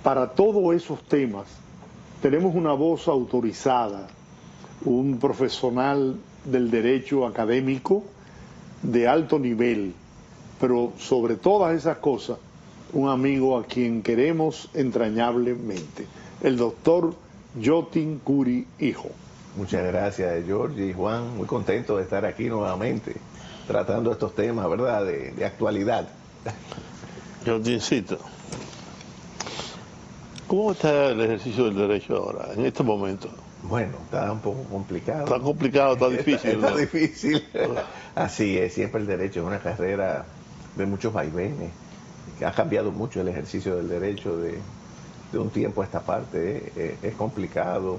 para todos esos temas tenemos una voz autorizada, un profesional del derecho académico de alto nivel, pero sobre todas esas cosas, un amigo a quien queremos entrañablemente, el doctor Yotin Curi Hijo. Muchas gracias, George y Juan. Muy contento de estar aquí nuevamente, tratando estos temas, ¿verdad?, de actualidad. Yotincito, ¿cómo está el ejercicio del derecho ahora, en este momento? Bueno, está un poco complicado. Está complicado, está difícil. Está ¿no? difícil. Así es, siempre el derecho es una carrera de muchos vaivenes, que ha cambiado mucho el ejercicio del derecho de un tiempo a esta parte. Es complicado,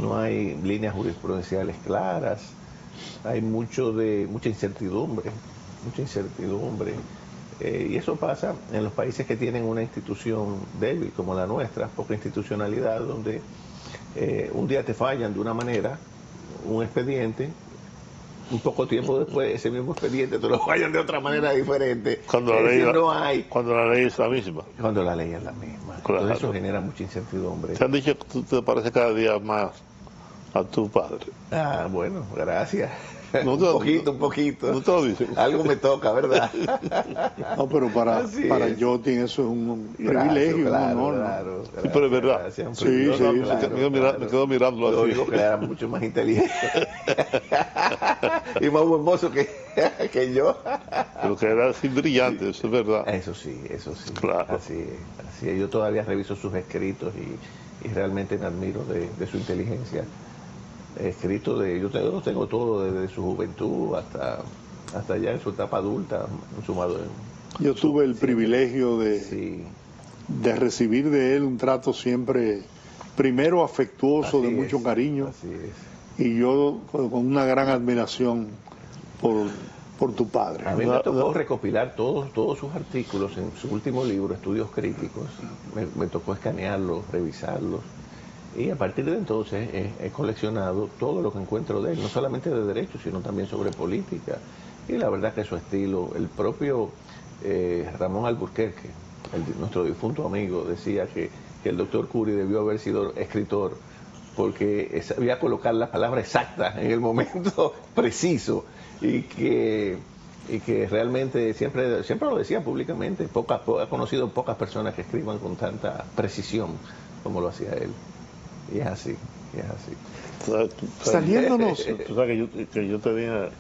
no hay líneas jurisprudenciales claras, hay mucha incertidumbre, y eso pasa en los países que tienen una institución débil como la nuestra, poca institucionalidad, donde un día te fallan de una manera, un expediente, un poco tiempo después ese mismo expediente te lo fallan de otra manera diferente. Cuando la ley es la misma. Cuando la ley es la misma. Claro. Entonces eso genera mucha incertidumbre. Te han dicho que tú te pareces cada día más a tu padre. Ah, bueno, gracias. No, un poquito. No te lo dicen. Algo me toca, ¿verdad? No, pero para Yotin eso es un privilegio, claro, un honor. Claro, Sí, pero es verdad. Gracias, Sí, Me quedo mirando Lo así. digo que era mucho más inteligente y más buen mozo que yo. Pero que era así brillante, eso es verdad. Eso sí. Claro. Así es. Yo todavía reviso sus escritos y realmente me admiro de su inteligencia. Yo los tengo todo desde su juventud hasta ya en su etapa adulta, Yo tuve el privilegio de recibir de él un trato siempre, primero afectuoso, de mucho cariño, así es. y yo con una gran admiración por tu padre. A mí me tocó recopilar todos sus artículos en su último libro, Estudios Críticos. Me tocó escanearlos, revisarlos. Y a partir de entonces he coleccionado todo lo que encuentro de él, no solamente de derecho, sino también sobre política. Y la verdad que su estilo, el propio Ramón Alburquerque, nuestro difunto amigo, decía que el doctor Curi debió haber sido escritor porque sabía colocar la palabra exacta en el momento preciso y que realmente siempre lo decía públicamente. Ha conocido pocas personas que escriban con tanta precisión como lo hacía él. Y es así. Saliéndonos. Tú sabes que yo tenía...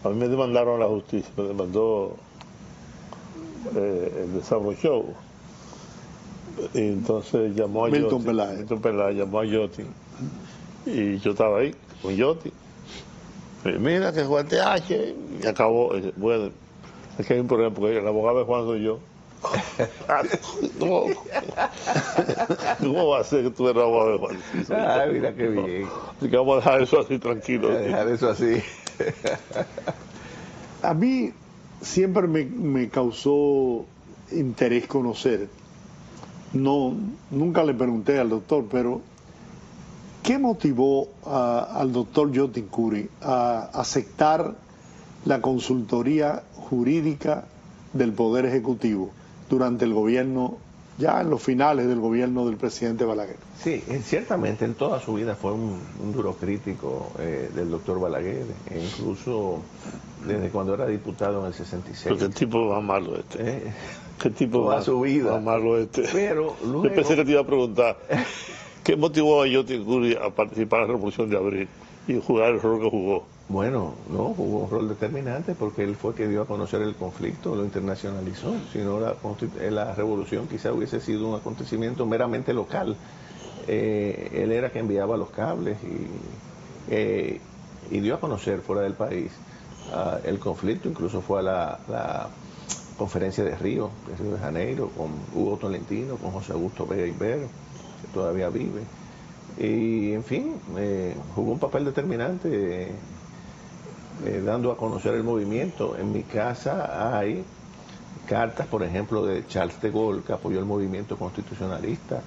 A mí me demandaron a la justicia, me demandó el Desarrollo Show. Y entonces llamó a Milton Peláez llamó a Yotin. Y yo estaba ahí con Yotin. Y mira que Juan TH. Y acabó. Bueno, es que hay un problema porque el abogado de Juan soy yo. ¿Cómo va a ser que tú eres abogado de Juan? Mira qué bien. Así que vamos a dejar eso así tranquilo. Dejar eso así. A mí siempre me causó interés conocer. Nunca le pregunté al doctor, pero ¿qué motivó al doctor Yotin Curi a aceptar la consultoría jurídica del Poder Ejecutivo durante el gobierno, ya en los finales del gobierno del presidente Balaguer? Sí, ciertamente en toda su vida fue un duro crítico del doctor Balaguer, incluso desde cuando era diputado en el 66. Pero qué tipo más malo este. ¿Qué tipo toda su vida. Más malo este? Pero luego... Yo pensé que te iba a preguntar, ¿qué motivó a Yotin Curi a participar en la Revolución de Abril y jugar el rol que jugó? Bueno, no, jugó un rol determinante porque él fue que dio a conocer el conflicto, lo internacionalizó. Si no, la revolución quizá hubiese sido un acontecimiento meramente local. Él era que enviaba los cables y dio a conocer fuera del país el conflicto. Incluso fue a la conferencia de Río de Janeiro, con Hugo Tolentino, con José Augusto Vega Ibero, que todavía vive. Y, en fin, jugó un papel determinante dando a conocer el movimiento. En mi casa hay cartas, por ejemplo, de Charles de Gaulle, que apoyó el movimiento constitucionalista,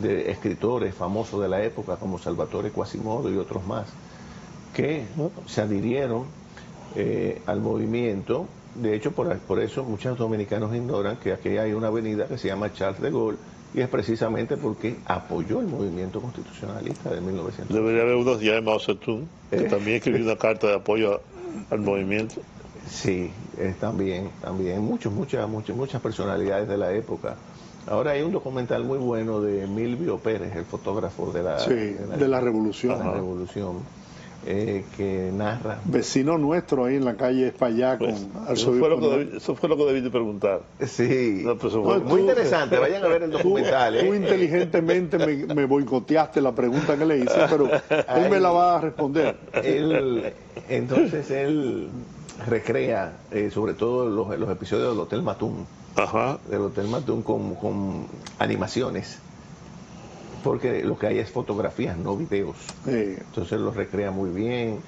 de escritores famosos de la época como Salvatore Quasimodo y otros más, que se adhirieron al movimiento De hecho, por eso muchos dominicanos ignoran que aquí hay una avenida que se llama Charles de Gaulle, y es precisamente porque apoyó el movimiento constitucionalista de 1900. Debería haber unos días de Mao Zedong, que también escribió una carta de apoyo al movimiento. Sí, también, muchas personalidades de la época. Ahora hay un documental muy bueno de Milvio Pérez, el fotógrafo de la revolución. Que narra. Vecino nuestro ahí en la calle Espaillá con eso fue lo que debí de preguntar. Sí, no, pues, muy interesante, vayan a ver el documental. Tú inteligentemente me boicoteaste la pregunta que le hice, pero él me la va a responder. Entonces él recrea sobre todo los episodios del Hotel Matún. Ajá. Del Hotel Matún con animaciones, porque lo que hay es fotografías, no videos. Sí. Entonces lo recrea muy bien,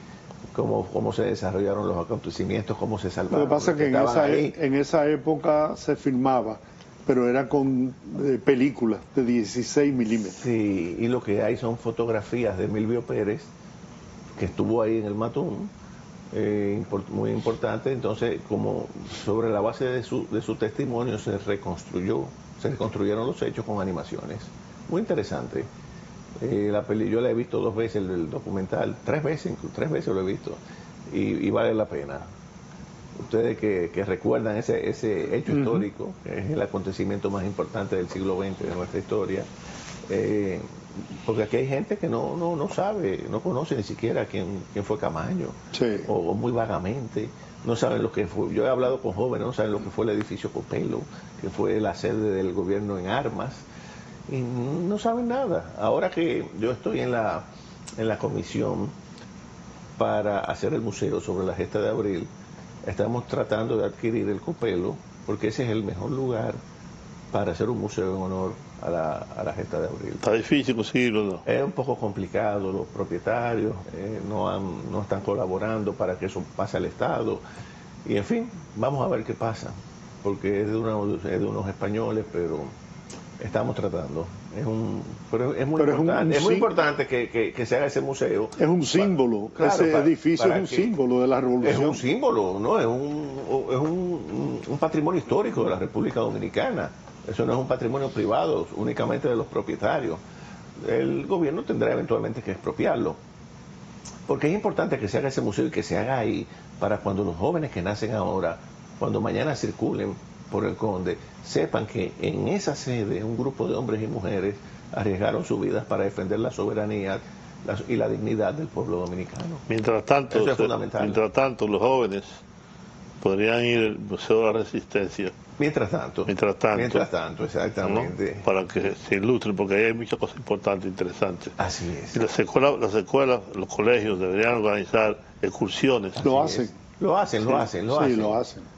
cómo se desarrollaron los acontecimientos, cómo se salvaron. Lo que pasa es que en esa época se filmaba, pero era con películas de 16 milímetros. Sí, y lo que hay son fotografías de Milvio Pérez, que estuvo ahí en el Matún, muy importante. Entonces, como sobre la base de su testimonio se reconstruyeron los hechos con animaciones. Muy interesante. Yo la he visto 2 veces, el documental, 3 veces lo he visto, y vale la pena. Ustedes que recuerdan ese hecho histórico, que es el acontecimiento más importante del siglo XX de nuestra historia, porque aquí hay gente que no sabe, no conoce ni siquiera quién fue Camaño, sí. o muy vagamente. No saben lo que fue. Yo he hablado con jóvenes, no saben lo que fue el edificio Copelo, que fue la sede del gobierno en armas, y no saben nada. Ahora que yo estoy en la comisión para hacer el museo sobre la gesta de abril, estamos tratando de adquirir el Copelo, porque ese es el mejor lugar para hacer un museo en honor a la gesta de abril. Está difícil conseguirlo, ¿no? Es un poco complicado, los propietarios no están colaborando para que eso pase al Estado, y en fin, vamos a ver qué pasa, porque es de unos españoles, pero estamos tratando. Es muy importante que se haga ese museo. Es un símbolo, ese edificio es un símbolo de la revolución. Es un símbolo, ¿no? Es un patrimonio histórico de la República Dominicana. Eso no es un patrimonio privado únicamente de los propietarios. El gobierno tendrá eventualmente que expropiarlo. Porque es importante que se haga ese museo y que se haga ahí para cuando los jóvenes que nacen ahora, cuando mañana circulen por el Conde, sepan que en esa sede un grupo de hombres y mujeres arriesgaron sus vidas para defender la soberanía y la dignidad del pueblo dominicano. Mientras tanto, eso es fundamental. Mientras tanto, los jóvenes podrían ir al Museo de la Resistencia. Mientras tanto, exactamente. ¿No? Para que se ilustren, porque ahí hay muchas cosas importantes e interesantes. Así es. Y las escuelas, los colegios deberían organizar excursiones. Lo hacen. Lo hacen.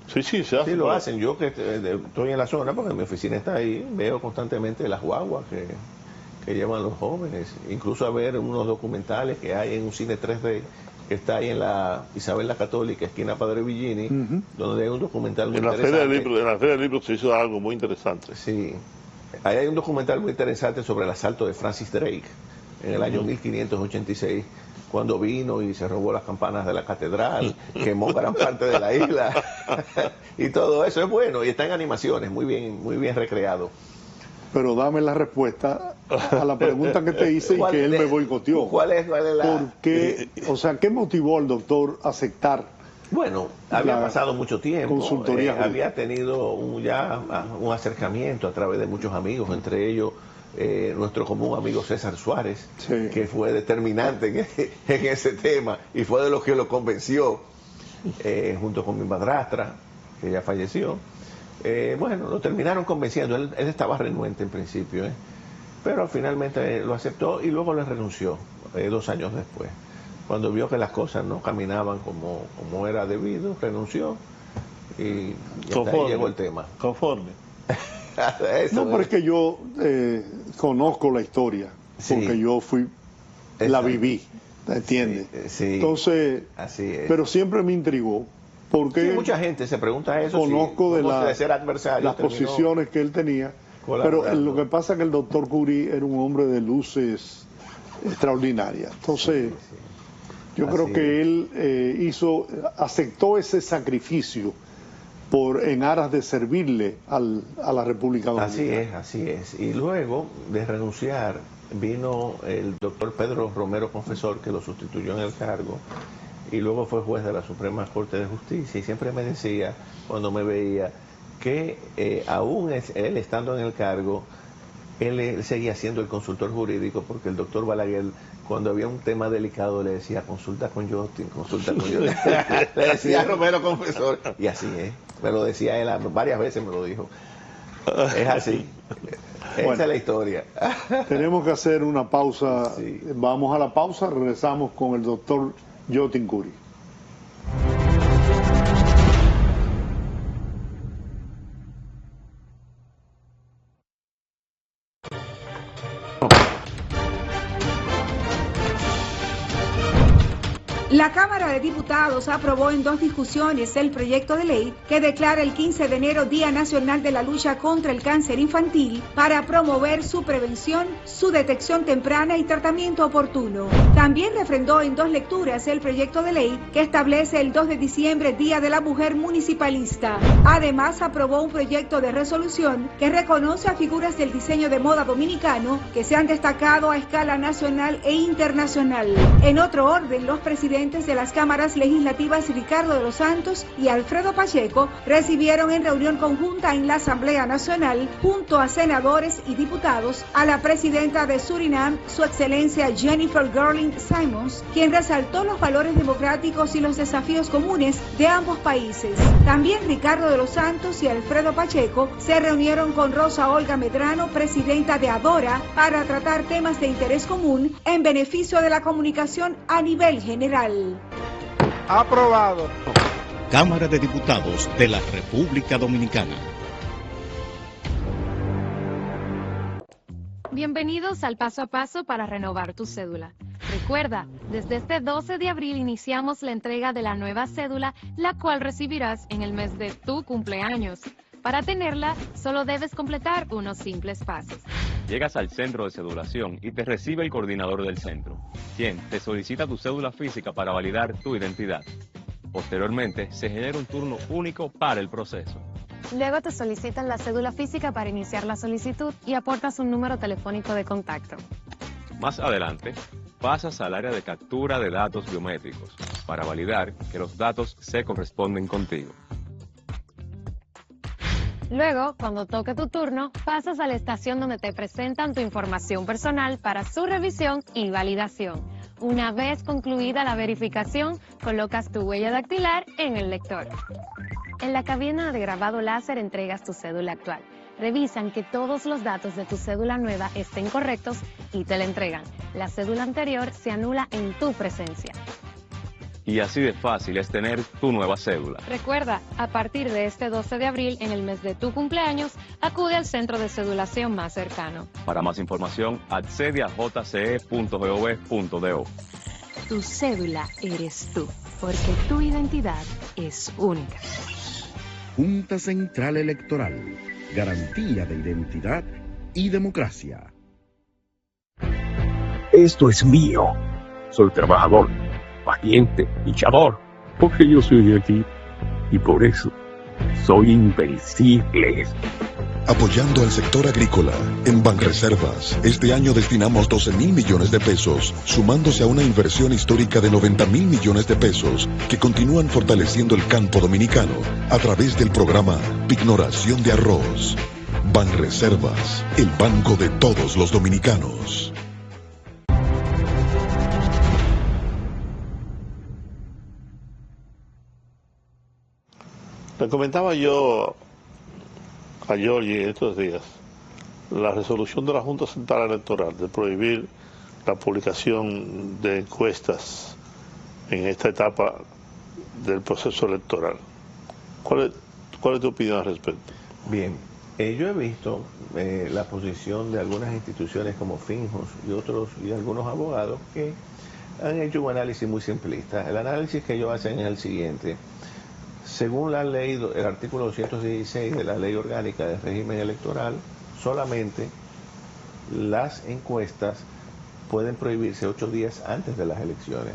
Sí, se hace. Sí, lo hacen. Yo que estoy en la zona, porque mi oficina está ahí, veo constantemente las guaguas que llevan los jóvenes. Incluso a ver unos documentales que hay en un cine 3D que está ahí en la Isabel la Católica, esquina Padre Villini, donde hay un documental muy interesante. En la Feria del Libro se hizo algo muy interesante. Sí. Ahí hay un documental muy interesante sobre el asalto de Francis Drake en el año 1586, cuando vino y se robó las campanas de la catedral, quemó gran parte de la isla y todo eso es bueno, y está en animaciones, muy bien recreado. Pero dame la respuesta a la pregunta que te hice y que él me boicoteó. ¿Cuál es la...? ¿Por qué? O sea, ¿qué motivó al doctor a aceptar? Bueno, había pasado mucho tiempo, consultoría había tenido un acercamiento a través de muchos amigos, entre ellos nuestro común amigo César Suárez, sí, que fue determinante en ese tema y fue de los que lo convenció, junto con mi madrastra, que ya falleció. Bueno, lo terminaron convenciendo. Él estaba renuente en principio, pero finalmente lo aceptó y luego le renunció 2 años después. Cuando vio que las cosas no caminaban como era debido, renunció y hasta ahí llegó el tema. Conforme. No, pero es que yo conozco la historia, porque yo la viví, ¿entiendes? Sí, entonces, así es. Pero siempre me intrigó, porque mucha gente se pregunta eso. Conozco de ser adversario, las posiciones que él tenía, pero lo que pasa es que el doctor Curie era un hombre de luces extraordinarias. Entonces, yo creo que él aceptó ese sacrificio en aras de servirle a la República Dominicana. Así es. Y luego de renunciar vino el doctor Pedro Romero Confesor, que lo sustituyó en el cargo, y luego fue juez de la Suprema Corte de Justicia, y siempre me decía, cuando me veía, que aún él estando en el cargo, él seguía siendo el consultor jurídico, porque el doctor Balaguer, cuando había un tema delicado, le decía, consulta con Jotin. Le decía Romero Confesor, y así es. Me lo decía él, varias veces me lo dijo. Es así. Esa es la historia. Tenemos que hacer una pausa. Sí. Vamos a la pausa, regresamos con el doctor Jotin Curi. La Cámara de Diputados aprobó en 2 discusiones el proyecto de ley que declara el 15 de enero Día Nacional de la Lucha contra el Cáncer Infantil para promover su prevención, su detección temprana y tratamiento oportuno. También refrendó en 2 lecturas el proyecto de ley que establece el 2 de diciembre Día de la Mujer Municipalista. Además, aprobó un proyecto de resolución que reconoce a figuras del diseño de moda dominicano que se han destacado a escala nacional e internacional. En otro orden, los presidentes de las cámaras legislativas Ricardo de los Santos y Alfredo Pacheco recibieron en reunión conjunta en la Asamblea Nacional, junto a senadores y diputados, a la presidenta de Surinam, su excelencia Jennifer Gurling Simons, quien resaltó los valores democráticos y los desafíos comunes de ambos países. También Ricardo de los Santos y Alfredo Pacheco se reunieron con Rosa Olga Medrano, presidenta de ADORA, para tratar temas de interés común en beneficio de la comunicación a nivel general. Aprobado. Cámara de Diputados de la República Dominicana. Bienvenidos al paso a paso para renovar tu cédula. Recuerda, desde este 12 de abril iniciamos la entrega de la nueva cédula, la cual recibirás en el mes de tu cumpleaños. Para tenerla, solo debes completar unos simples pasos. Llegas al centro de cedulación y te recibe el coordinador del centro, quien te solicita tu cédula física para validar tu identidad. Posteriormente, se genera un turno único para el proceso. Luego te solicitan la cédula física para iniciar la solicitud y aportas un número telefónico de contacto. Más adelante, pasas al área de captura de datos biométricos para validar que los datos se corresponden contigo. Luego, cuando toque tu turno, pasas a la estación donde te presentan tu información personal para su revisión y validación. Una vez concluida la verificación, colocas tu huella dactilar en el lector. En la cabina de grabado láser entregas tu cédula actual. Revisan que todos los datos de tu cédula nueva estén correctos y te la entregan. La cédula anterior se anula en tu presencia. Y así de fácil es tener tu nueva cédula. Recuerda, a partir de este 12 de abril, en el mes de tu cumpleaños, acude al centro de cedulación más cercano. Para más información, accede a jce.gov.do. Tu cédula eres tú, porque tu identidad es única. Junta Central Electoral. Garantía de identidad y democracia. Esto es mío. Soy trabajador, paciente, luchador, porque yo soy de aquí y por eso soy invencible. Apoyando al sector agrícola, en Banreservas, este año destinamos 12.000 millones de pesos, sumándose a una inversión histórica de 90.000 millones de pesos, que continúan fortaleciendo el campo dominicano a través del programa Pignoración de Arroz. Banreservas, el banco de todos los dominicanos. Le comentaba yo a Georgie estos días la resolución de la Junta Central Electoral de prohibir la publicación de encuestas en esta etapa del proceso electoral. ¿Cuál es tu opinión al respecto? Bien, yo he visto la posición de algunas instituciones como Finjos y algunos abogados que han hecho un análisis muy simplista. El análisis que ellos hacen es el siguiente. Según la ley, el artículo 216 de la Ley Orgánica del Régimen Electoral, solamente las encuestas pueden prohibirse 8 días antes de las elecciones.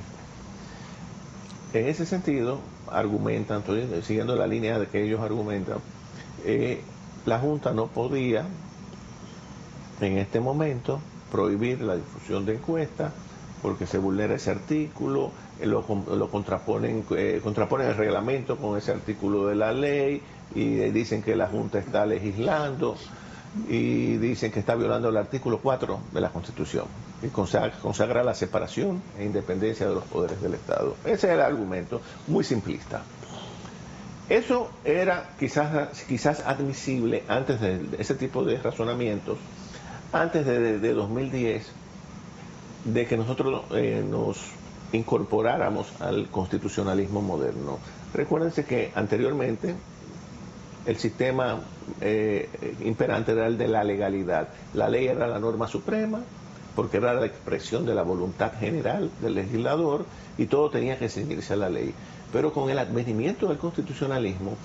en ese sentido, argumentan, siguiendo la línea de que ellos argumentan, la Junta no podía en este momento prohibir la difusión de encuestas porque se vulnera ese artículo, lo contraponen el reglamento con ese artículo de la ley y dicen que la Junta está legislando y dicen que está violando el artículo 4 de la Constitución y consagra la separación e independencia de los poderes del Estado. Ese es el argumento, muy simplista. Eso era quizás admisible antes de ese tipo de razonamientos, antes de 2010, de que nosotros nos incorporáramos al constitucionalismo moderno. Recuérdense que anteriormente el sistema imperante era el de la legalidad. La ley era la norma suprema, porque era la expresión de la voluntad general del legislador y todo tenía que ceñirse a la ley. Pero con el advenimiento del constitucionalismo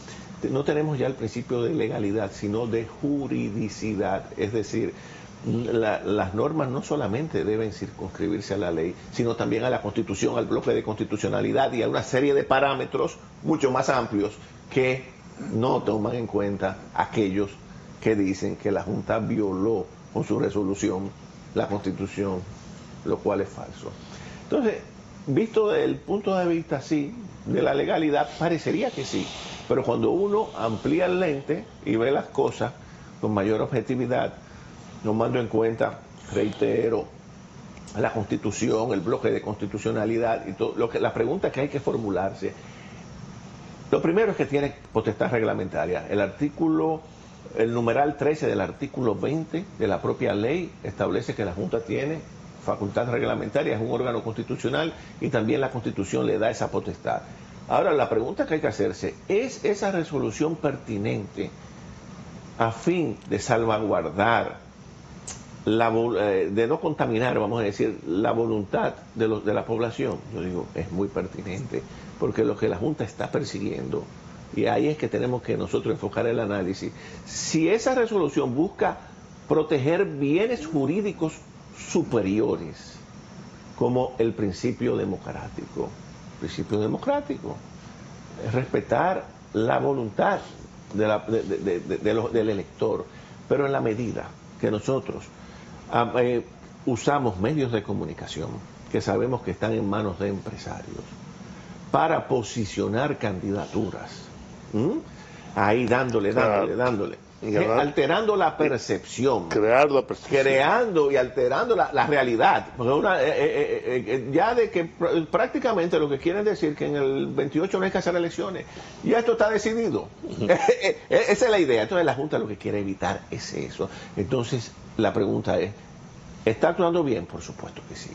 no tenemos ya el principio de legalidad, sino de juridicidad. Es decir, las normas no solamente deben circunscribirse a la ley, sino también a la Constitución, al bloque de constitucionalidad y a una serie de parámetros mucho más amplios que no toman en cuenta aquellos que dicen que la Junta violó con su resolución la Constitución, lo cual es falso. Entonces, visto desde el punto de vista así, de la legalidad, parecería que sí, pero cuando uno amplía el lente y ve las cosas con mayor objetividad, tomando en cuenta, reitero, la Constitución, el bloque de constitucionalidad y todo, la pregunta que hay que formularse, lo primero es que tiene potestad reglamentaria. El numeral 13 del artículo 20 de la propia ley establece que la Junta tiene facultad reglamentaria, es un órgano constitucional y también la Constitución le da esa potestad. Ahora, la pregunta que hay que hacerse, ¿es esa resolución pertinente a fin de salvaguardar, de no contaminar, vamos a decir, la voluntad de la población? Yo digo, es muy pertinente, porque lo que la Junta está persiguiendo, y ahí es que tenemos que nosotros enfocar el análisis, si esa resolución busca proteger bienes jurídicos superiores, como el principio democrático. El principio democrático es respetar la voluntad del elector, pero en la medida que nosotros usamos medios de comunicación que sabemos que están en manos de empresarios para posicionar candidaturas, ahí dándole, alterando la percepción, creando y alterando la realidad, porque ya de que prácticamente lo que quieren decir que en el 28 no hay que hacer elecciones, ya esto está decidido. Esa es la idea. Entonces la Junta lo que quiere evitar es eso. Entonces la pregunta es, ¿está actuando bien? Por supuesto que sí.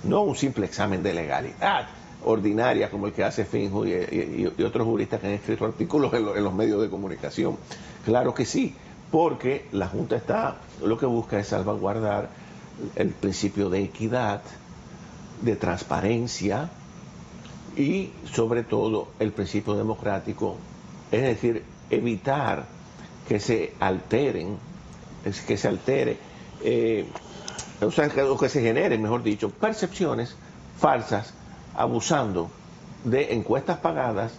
No un simple examen de legalidad ordinaria como el que hace Finju y otros juristas que han escrito artículos en los medios de comunicación. Claro que sí, porque la Junta lo que busca es salvaguardar el principio de equidad, de transparencia y sobre todo el principio democrático, es decir, evitar que se alteren, o que se generen, mejor dicho, percepciones falsas, abusando de encuestas pagadas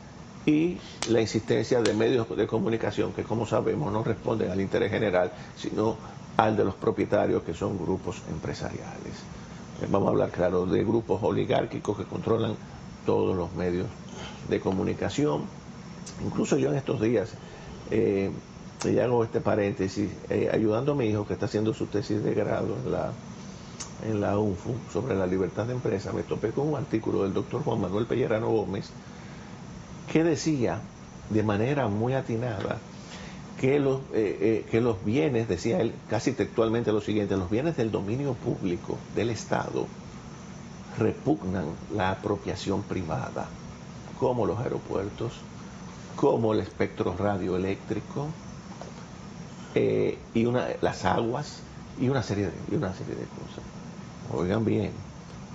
y la insistencia de medios de comunicación que, como sabemos, no responden al interés general, sino al de los propietarios, que son grupos empresariales. Vamos a hablar, claro, de grupos oligárquicos que controlan todos los medios de comunicación. Incluso yo en estos días, y hago este paréntesis, ayudando a mi hijo que está haciendo su tesis de grado en la UNFU sobre la libertad de empresa, me topé con un artículo del doctor Juan Manuel Pellerano Gómez que decía de manera muy atinada que los bienes, decía él casi textualmente lo siguiente, los bienes del dominio público del Estado repugnan la apropiación privada, como los aeropuertos, como el espectro radioeléctrico, las aguas y una serie de cosas. Oigan bien,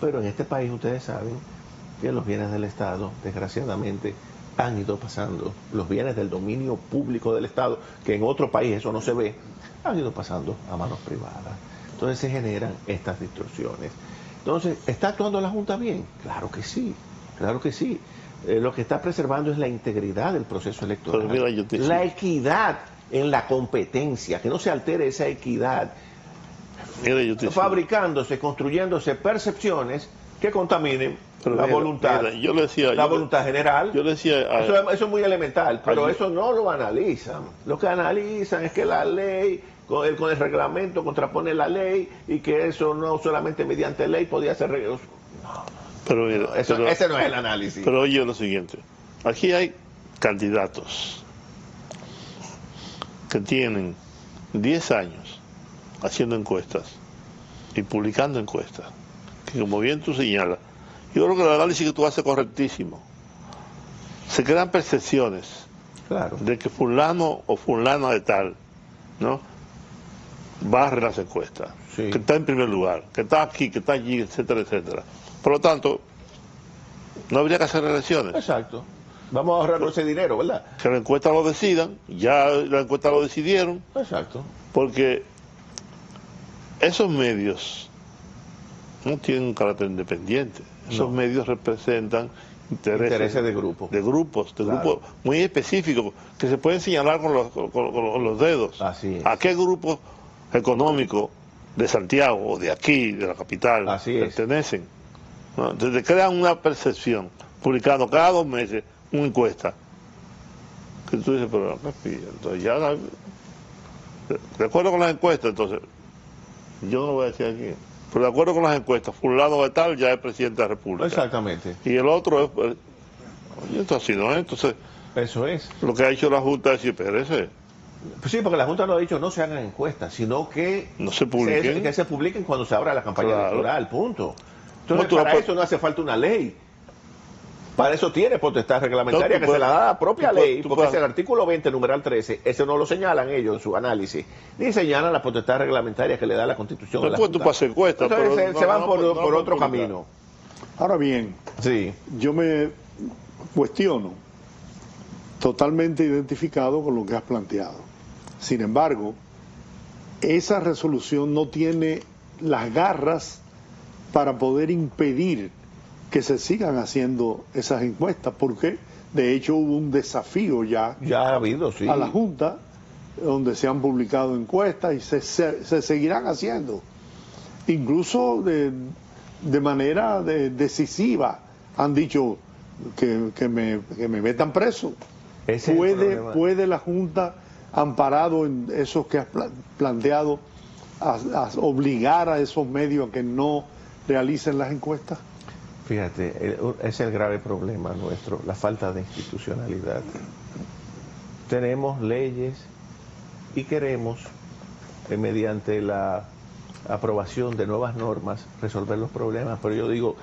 pero en este país ustedes saben que los bienes del Estado, desgraciadamente, han ido pasando, los bienes del dominio público del Estado, que en otro país eso no se ve, han ido pasando a manos privadas. Entonces se generan estas distorsiones. Entonces, ¿está actuando la Junta bien? Claro que sí, claro que sí. lo que está preservando es la integridad del proceso electoral. Pero mira, yo te la equidad en la competencia, que no se altere esa equidad. Mira, yo te fabricándose, construyéndose percepciones que contaminen la voluntad. Mira, yo le decía, la voluntad general. Yo le decía, eso es muy elemental, pero eso no lo analizan. Lo que analizan es que la ley, con el reglamento contrapone la ley y que eso no solamente mediante ley podía ser... Pero mira, ese no es el análisis. Pero oye lo siguiente, aquí hay candidatos que tienen 10 años haciendo encuestas y publicando encuestas, que como bien tú señalas, yo creo que el análisis que tú haces es correctísimo. Se crean percepciones de que fulano o fulana de tal, ¿no?, barre las encuestas, que está en primer lugar, que está aquí, que está allí, etcétera, etcétera. Por lo tanto, no habría que hacer elecciones. Exacto. Vamos a ahorrar ese dinero, ¿verdad? Que la encuesta lo decidan, ya la encuesta lo decidieron. Exacto. Porque esos medios no tienen un carácter independiente. Esos medios representan intereses de grupos. De grupos muy específicos, que se pueden señalar con los dedos. Así es. ¿A qué grupo económico de Santiago o de aquí, de la capital, pertenecen? ¿No? Entonces crean una percepción, publicando cada 2 meses una encuesta, que tú dices, pero entonces ya de acuerdo con las encuestas, entonces yo no lo voy a decir aquí, pero de acuerdo con las encuestas, fulano de tal ya es presidente de la República. Exactamente. Y el otro es, oye, esto así no es. Entonces eso es lo que ha hecho la Junta es decir, espérese. Pues sí, porque la Junta no ha dicho no se hagan encuestas, sino que no se publiquen, que se publiquen cuando se abra la campaña electoral, punto. Entonces para eso no hace falta una ley. Para eso tiene potestad reglamentaria, que se la da la propia ley, porque es el artículo 20, numeral 13, ese no lo señalan ellos en su análisis, ni señalan la potestad reglamentaria que le da la Constitución a la Junta. Tú pasas encuestas, entonces se van por otro camino. Ahora bien, yo me cuestiono, totalmente identificado con lo que has planteado. Sin embargo, esa resolución no tiene las garras para poder impedir que se sigan haciendo esas encuestas, porque de hecho hubo un desafío ya ha habido, a la Junta, donde se han publicado encuestas y se seguirán haciendo, incluso de manera decisiva. Han dicho que me metan preso. ¿Puede la Junta, amparado en esos que has planteado, a obligar a esos medios a que no realicen las encuestas? Fíjate, es el grave problema nuestro, la falta de institucionalidad. Tenemos leyes y queremos, mediante la aprobación de nuevas normas, resolver los problemas, pero yo digo,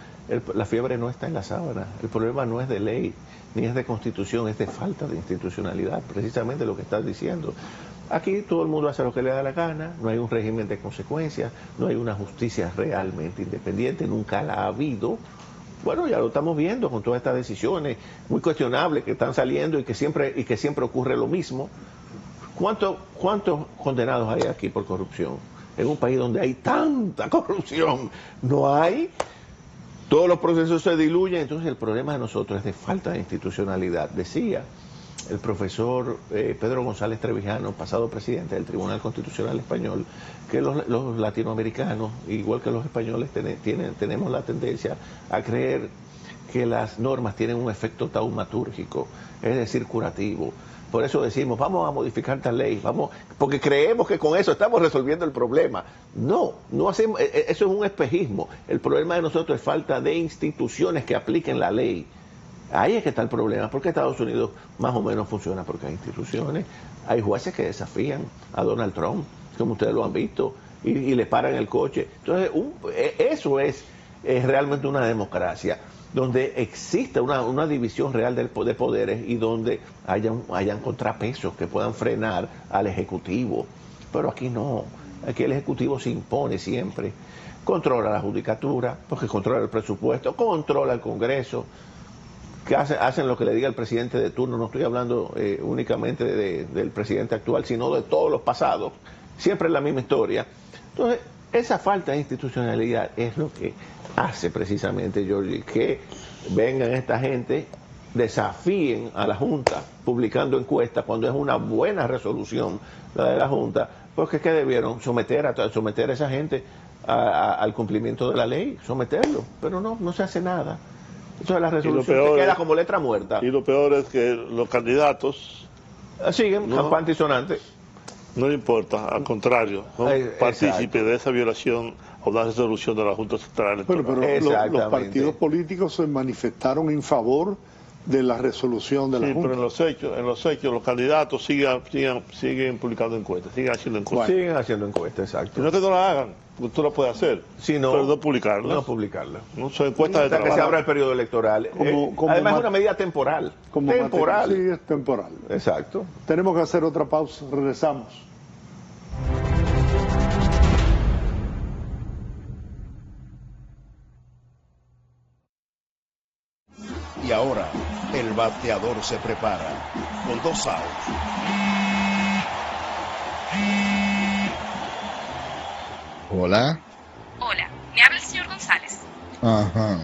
la fiebre no está en la sábana, el problema no es de ley, ni es de constitución, es de falta de institucionalidad, precisamente lo que estás diciendo. Aquí todo el mundo hace lo que le da la gana, no hay un régimen de consecuencias, no hay una justicia realmente independiente, nunca la ha habido. Bueno, ya lo estamos viendo con todas estas decisiones muy cuestionables que están saliendo y que siempre ocurre lo mismo. ¿Cuántos condenados hay aquí por corrupción? En un país donde hay tanta corrupción, no hay. Todos los procesos se diluyen, entonces el problema de nosotros es de falta de institucionalidad. Decía el profesor Pedro González Trevijano, pasado presidente del Tribunal Constitucional Español, que los latinoamericanos, igual que los españoles, tenemos la tendencia a creer que las normas tienen un efecto taumatúrgico, es decir, curativo. Por eso decimos, vamos a modificar tal ley, porque creemos que con eso estamos resolviendo el problema. No hacemos, eso es un espejismo. El problema de nosotros es falta de instituciones que apliquen la ley. Ahí es que está el problema, porque Estados Unidos más o menos funciona porque hay instituciones, hay jueces que desafían a Donald Trump, como ustedes lo han visto, y le paran el coche. Entonces, eso es realmente una democracia, donde existe una división real de poderes y donde hayan contrapesos que puedan frenar al Ejecutivo. Pero aquí no, aquí el Ejecutivo se impone siempre, controla la judicatura, porque controla el presupuesto, controla el Congreso, que hacen lo que le diga el presidente de turno. No estoy hablando únicamente del presidente actual, sino de todos los pasados. Siempre es la misma historia. Entonces, esa falta de institucionalidad es lo que hace precisamente, Georgie, que vengan esta gente desafíen a la Junta publicando encuestas cuando es una buena resolución la de la Junta, porque es que debieron someter a esa gente al cumplimiento de la ley, someterlo, pero no se hace nada. Entonces la resolución se queda como letra muerta. Y lo peor es que los candidatos siguen campante y sonante. No le importa, al contrario, son partícipes de esa violación o de la resolución de la Junta Central Electoral. Bueno, pero los partidos políticos se manifestaron en favor de la resolución de la Junta. Sí, pero en los hechos los candidatos siguen publicando encuestas, siguen haciendo encuestas. Bueno, siguen haciendo encuestas, exacto. No es que no la hagan, tú la puedes hacer, pero no publicarlas. No publicarlas. No son encuestas de trabajo. Hasta que se abra el periodo electoral. Además es una medida temporal. Temporal. Sí, es temporal. Exacto. Tenemos que hacer otra pausa, regresamos. Y ahora, el bateador se prepara con 2 outs. Hola. Hola, me habla el señor González. Ajá.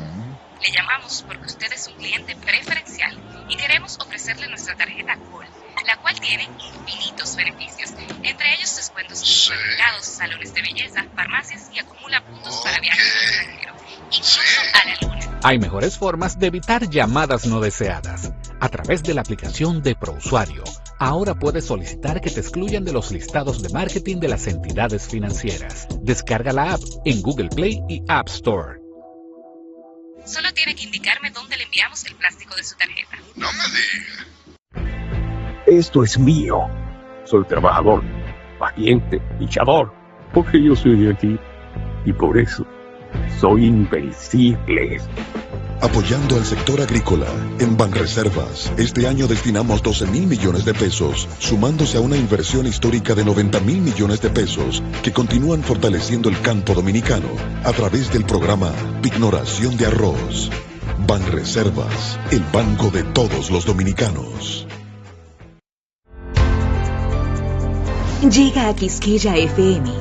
Le llamamos porque usted es un cliente preferencial y queremos ofrecerle nuestra tarjeta Gol, la cual tiene infinitos beneficios, entre ellos descuentos en supermercados, salones de belleza, farmacias y acumula puntos para viajes al extranjero, incluso a la luna. Hay mejores formas de evitar llamadas no deseadas. A través de la aplicación de ProUsuario, ahora puedes solicitar que te excluyan de los listados de marketing de las entidades financieras. Descarga la app en Google Play y App Store. Solo tiene que indicarme dónde le enviamos el plástico de su tarjeta. No me diga. Esto es mío. Soy trabajador, paciente, luchador, porque yo soy de aquí y por eso soy invencible. Apoyando al sector agrícola, en Banreservas, este año destinamos 12.000 millones de pesos, sumándose a una inversión histórica de 90.000 millones de pesos, que continúan fortaleciendo el campo dominicano a través del programa Pignoración de Arroz. Banreservas, el banco de todos los dominicanos. Llega a Quisqueya FM,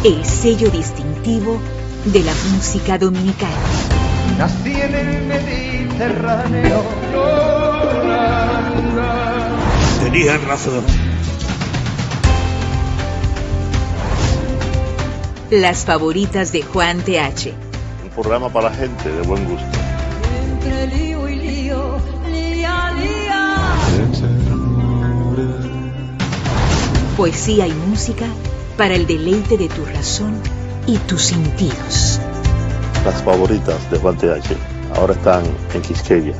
el sello distintivo de la música dominicana. Nací en el Mediterráneo. Tenían razón. Las favoritas de Juan TH. Un programa para la gente de buen gusto. Entre lío y lío, lía, lía. Poesía y música para el deleite de tu razón y tus sentidos. Las favoritas de Juan TH ahora están en Quisqueya.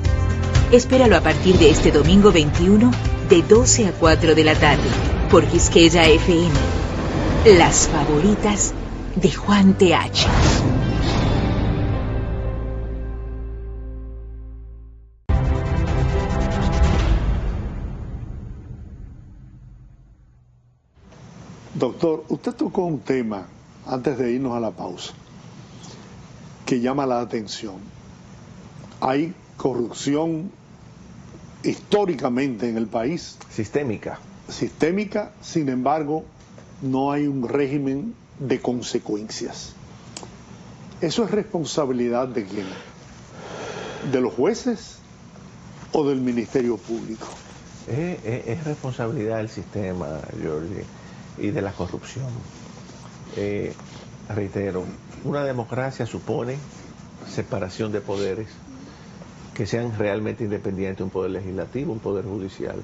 Espéralo a partir de este domingo 21 de 12 a 4 de la tarde por Quisqueya FM. Las favoritas de Juan TH. Doctor, usted tocó un tema antes de irnos a la pausa que llama la atención. Hay corrupción históricamente en el país. Sistémica. Sistémica, sin embargo, no hay un régimen de consecuencias. ¿Eso es responsabilidad de quién? ¿De los jueces o del Ministerio Público? Es responsabilidad del sistema, Jorge, y de la corrupción. Reitero, una democracia supone separación de poderes, que sean realmente independientes, un poder legislativo, un poder judicial.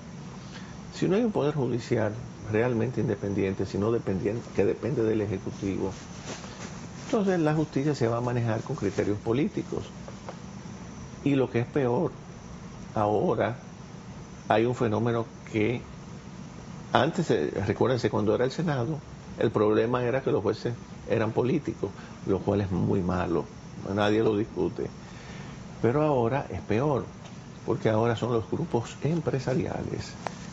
Si no hay un poder judicial realmente independiente, sino dependiente, que depende del Ejecutivo, entonces la justicia se va a manejar con criterios políticos. Y lo que es peor, ahora hay un fenómeno que antes, recuérdense, cuando era el Senado, el problema era que los jueces eran políticos, lo cual es muy malo, nadie lo discute. Pero ahora es peor, porque ahora son los grupos empresariales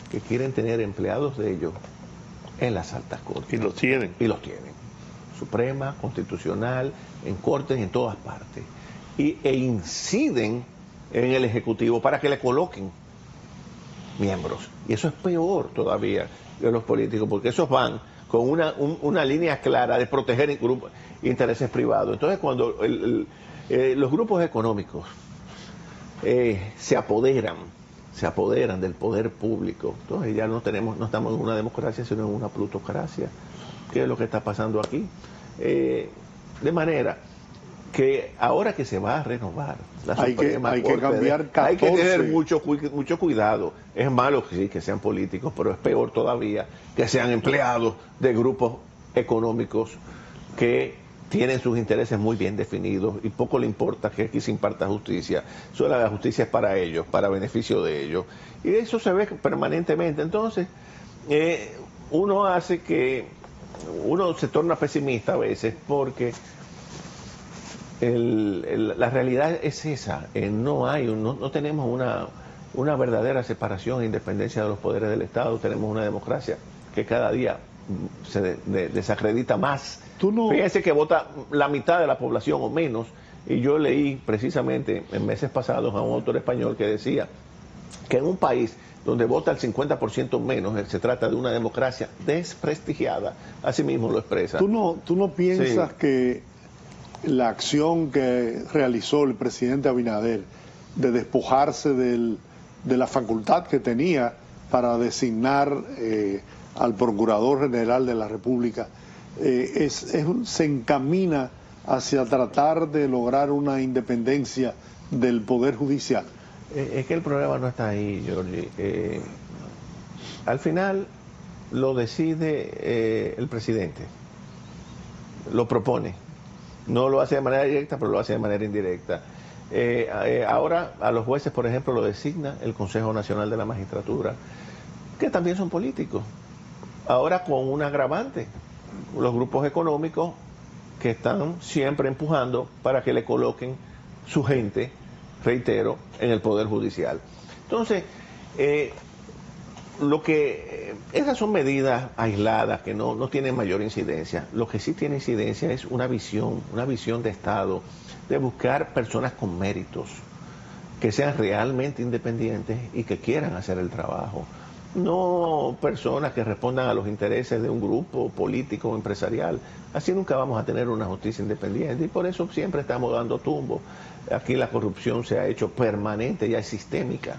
que quieren tener empleados de ellos en las altas cortes. Y los tienen. Y los tienen. Suprema, Constitucional, en cortes, en todas partes. E inciden en el Ejecutivo para que le coloquen miembros. Y eso es peor todavía de los políticos, porque esos van con una línea clara de proteger intereses privados. Entonces, cuando los grupos económicos se apoderan se apoderan del poder público. Entonces ya no estamos en una democracia, sino en una plutocracia. ¿Qué es lo que está pasando aquí? De manera que ahora que se va a renovar la Suprema hay Corte, que cambiar 14. hay que tener mucho cuidado. Es malo que sí, que sean políticos, pero es peor todavía que sean empleados de grupos económicos que tienen sus intereses muy bien definidos y poco le importa que aquí se imparta justicia. Solo la justicia es para ellos, para beneficio de ellos. Y eso se ve permanentemente. Entonces, uno se torna pesimista a veces porque la realidad es esa. No tenemos una verdadera separación e independencia de los poderes del Estado. Tenemos una democracia que cada día se desacredita más. Fíjense que vota la mitad de la población o menos, y yo leí precisamente en meses pasados a un autor español que decía que en un país donde vota el 50% menos, se trata de una democracia desprestigiada. Así mismo lo expresa. ¿Tú no piensas que la acción que realizó el presidente Abinader de despojarse de la facultad que tenía para designar al Procurador General de la República se encamina hacia tratar de lograr una independencia del Poder Judicial? Es que el problema no está ahí, Giorgi. Al final lo decide el presidente, lo propone. No lo hace de manera directa, pero lo hace de manera indirecta. Ahora a los jueces, por ejemplo, lo designa el Consejo Nacional de la Magistratura, que también son políticos. Ahora con un agravante, los grupos económicos que están siempre empujando para que le coloquen su gente, reitero, en el Poder Judicial. Entonces, esas son medidas aisladas que no tienen mayor incidencia. Lo que sí tiene incidencia es una visión de Estado, de buscar personas con méritos, que sean realmente independientes y que quieran hacer el trabajo. No personas que respondan a los intereses de un grupo político o empresarial. Así nunca vamos a tener una justicia independiente y por eso siempre estamos dando tumbo. Aquí la corrupción se ha hecho permanente, ya es sistémica.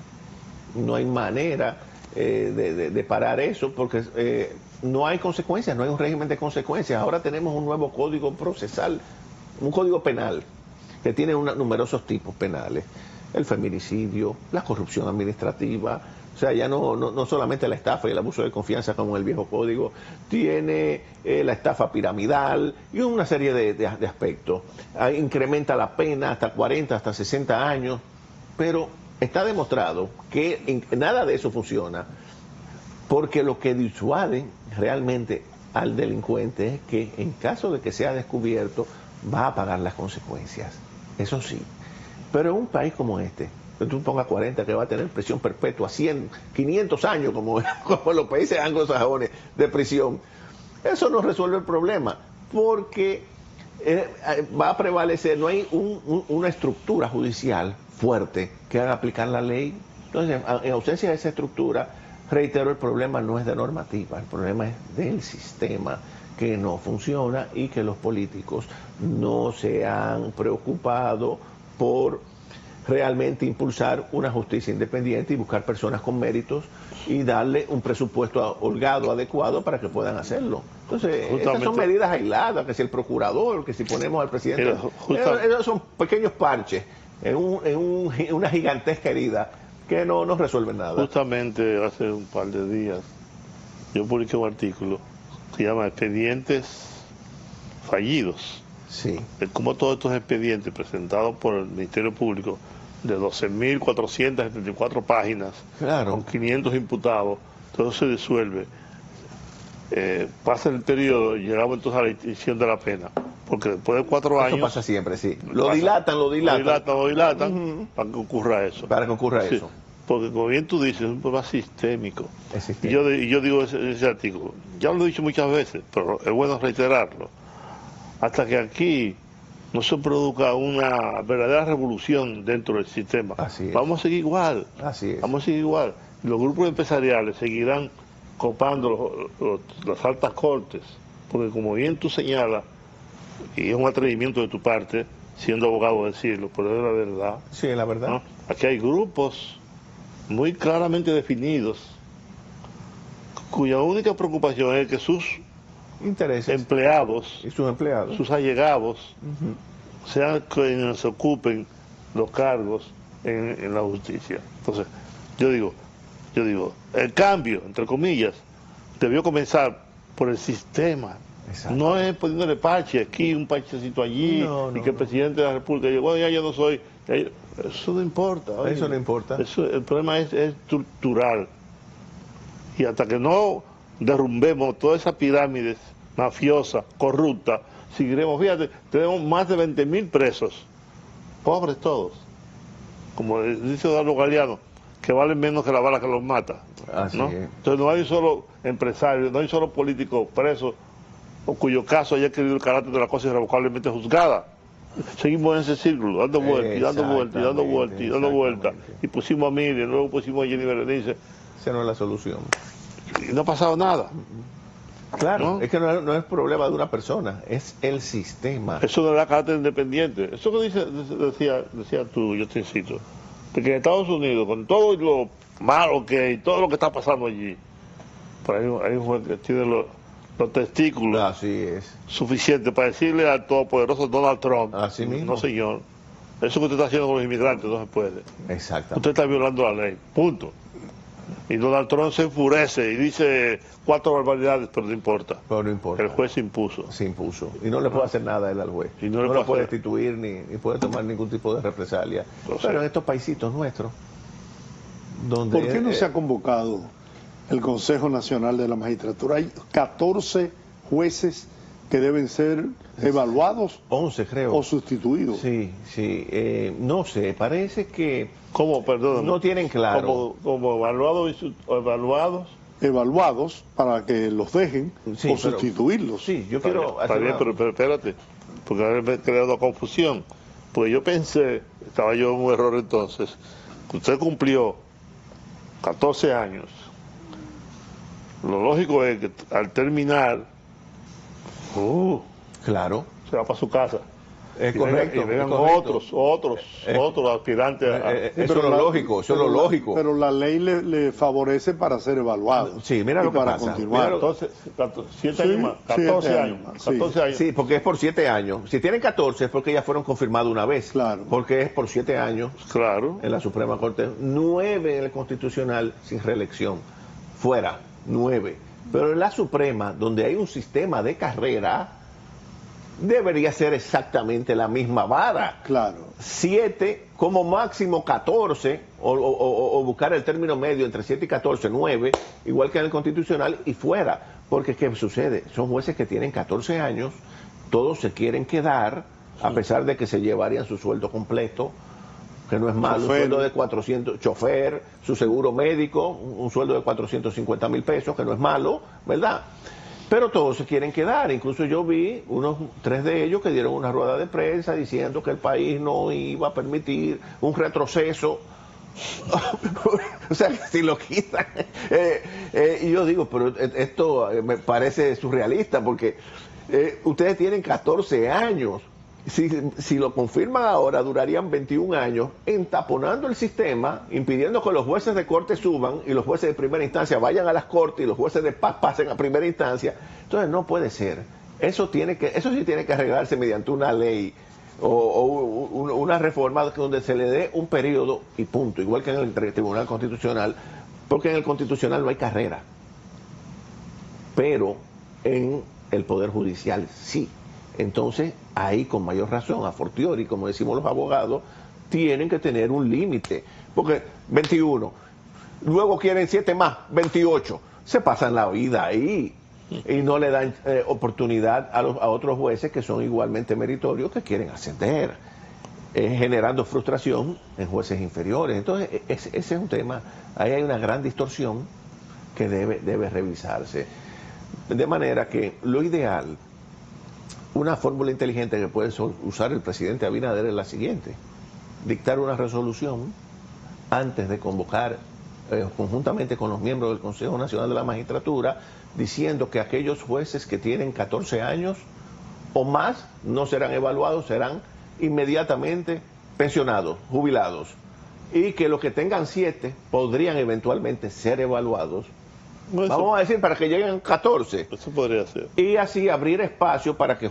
No hay manera de parar eso porque no hay consecuencias, no hay un régimen de consecuencias. Ahora tenemos un nuevo código procesal, un código penal que tiene numerosos tipos penales. El feminicidio, la corrupción administrativa. O sea, ya no solamente la estafa y el abuso de confianza como en el viejo código, tiene la estafa piramidal y una serie de aspectos. Incrementa la pena hasta 40, hasta 60 años, pero está demostrado que nada de eso funciona, porque lo que disuade realmente al delincuente es que en caso de que sea descubierto, va a pagar las consecuencias. Eso sí. Pero en un país como este, que tú pongas 40, que va a tener prisión perpetua, 100, 500 años, como los países anglosajones de prisión, eso no resuelve el problema, porque va a prevalecer, no hay una estructura judicial fuerte que haga aplicar la ley. Entonces, en ausencia de esa estructura, reitero, el problema no es de normativa, el problema es del sistema que no funciona y que los políticos no se han preocupado por realmente impulsar una justicia independiente y buscar personas con méritos y darle un presupuesto holgado, adecuado para que puedan hacerlo. Entonces, estas son medidas aisladas, que si el procurador, que si ponemos al presidente, esos son pequeños parches en una gigantesca herida que no resuelven nada. Justamente hace un par de días yo publiqué un artículo que se llama Expedientes Fallidos. Sí. De cómo todos estos expedientes presentados por el Ministerio Público de 12.474 páginas, claro, con 500 imputados, todo se disuelve. Pasa el periodo y llegamos entonces a la extinción de la pena, porque después de 4 años... Eso pasa siempre, sí. Lo dilatan. Para que ocurra eso. Para que ocurra eso. Porque como bien tú dices, es un problema sistémico. Y yo digo en ese artículo, ya lo he dicho muchas veces, pero es bueno reiterarlo. Hasta que aquí no se produzca una verdadera revolución dentro del sistema, vamos a seguir igual. Así es. Vamos a seguir igual. Los grupos empresariales seguirán copando las altas cortes, porque como bien tú señalas, y es un atrevimiento de tu parte, siendo abogado decirlo, pero es la verdad. Sí, es la verdad. ¿No? Aquí hay grupos muy claramente definidos, cuya única preocupación es que sus intereses, empleados y sus empleados, sus allegados, sean quienes ocupen los cargos en la justicia. Entonces, yo digo, el cambio, entre comillas, debió comenzar por el sistema. Exacto. No es poniéndole parche aquí, un parchecito allí, y que el presidente de la República diga, bueno, ya yo no soy. Eso no importa. Oye, eso no importa. El problema es estructural. Y hasta que no derrumbemos todas esas pirámides mafiosas, corruptas, seguiremos. Fíjate, tenemos más de 20.000 presos, pobres todos. Como dice Eduardo Galeano, que valen menos que la bala que los mata. ¿No? Entonces no hay un solo empresario, no hay un solo político preso o cuyo caso haya querido el carácter de la cosa irrevocablemente juzgada. Seguimos en ese círculo, dando vueltas, y dando vueltas, y dando vueltas, y dando vueltas. Y pusimos a Miriam, luego pusimos a Jenny Berenice. Esa no es la solución. Y no ha pasado nada. Claro, ¿no? Es que no es problema de una persona, es el sistema. Eso no da carácter independiente. Eso que decía tú, yo te cito, de que en Estados Unidos, con todo lo malo que hay, todo lo que está pasando allí, por ahí hay un juez que tiene los testículos suficientes para decirle al todopoderoso Donald Trump, así mismo. No señor, eso que usted está haciendo con los inmigrantes no se puede. Exactamente. Usted está violando la ley, punto. Y Donald Trump se enfurece y dice 4 barbaridades, pero no importa. Pero no importa. El juez se impuso. Se impuso. Y no le puede hacer nada a él al juez. Y no le puede destituir ni puede tomar ningún tipo de represalia. Pero en estos paisitos nuestros, donde... ¿Por qué no se ha convocado el Consejo Nacional de la Magistratura? Hay 14 jueces que deben ser evaluados 11 creo o sustituidos. Sí, no sé, parece que ¿cómo? Perdón, no tienen claro como evaluados para que los dejen o sustituirlos. Sí, yo quiero está bien, pero espérate, porque a mí me crea una confusión, porque yo pensé, estaba yo en un error entonces, que usted cumplió 14 años, lo lógico es que al terminar claro, se va para su casa. Es correcto. Y vengan otros aspirantes. Eso es lo lógico, eso es lo lógico. Pero la ley le favorece para ser evaluado. Sí, mira lo que para pasa. Continuar. Entonces, 7 años más, 14 años. 14 años. Sí, porque es por 7 años. Si tienen 14 es porque ya fueron confirmados una vez. Claro. Porque es por 7 años. Claro. En la Suprema Corte. 9 en el Constitucional sin reelección. Fuera, 9. Pero en la Suprema, donde hay un sistema de carrera, debería ser exactamente la misma vara. Claro. 7, como máximo 14, o buscar el término medio entre 7 y 14, 9, igual que en el Constitucional, y fuera. Porque, ¿qué sucede? Son jueces que tienen 14 años, todos se quieren quedar, a pesar de que se llevarían su sueldo completo, que no es malo, un sueldo de 400, chofer, su seguro médico, un sueldo de 450,000 pesos, que no es malo, ¿verdad? Pero todos se quieren quedar. Incluso yo vi 3 de ellos que dieron una rueda de prensa diciendo que el país no iba a permitir un retroceso. O sea, si lo quitan. Y yo digo, pero esto me parece surrealista porque ustedes tienen 14 años. Si lo confirman ahora, durarían 21 años entaponando el sistema, impidiendo que los jueces de corte suban y los jueces de primera instancia vayan a las cortes y los jueces de paz pasen a primera instancia. Entonces no puede ser. Eso sí tiene que arreglarse mediante una ley o una reforma donde se le dé un periodo y punto, igual que en el Tribunal Constitucional, porque en el Constitucional no hay carrera. Pero en el Poder Judicial sí. Entonces, ahí con mayor razón, a fortiori, como decimos los abogados, tienen que tener un límite. Porque 21, luego quieren 7 más, 28. Se pasan la vida ahí y no le dan oportunidad a otros jueces que son igualmente meritorios, que quieren ascender, generando frustración en jueces inferiores. Entonces, ese es un tema, ahí hay una gran distorsión que debe revisarse. De manera que lo ideal, una fórmula inteligente que puede usar el presidente Abinader es la siguiente: dictar una resolución antes de convocar conjuntamente con los miembros del Consejo Nacional de la Magistratura, diciendo que aquellos jueces que tienen 14 años o más no serán evaluados, serán inmediatamente pensionados, jubilados, y que los que tengan 7 podrían eventualmente ser evaluados. Vamos a decir, para que lleguen 14. Eso podría ser. Y así abrir espacio para que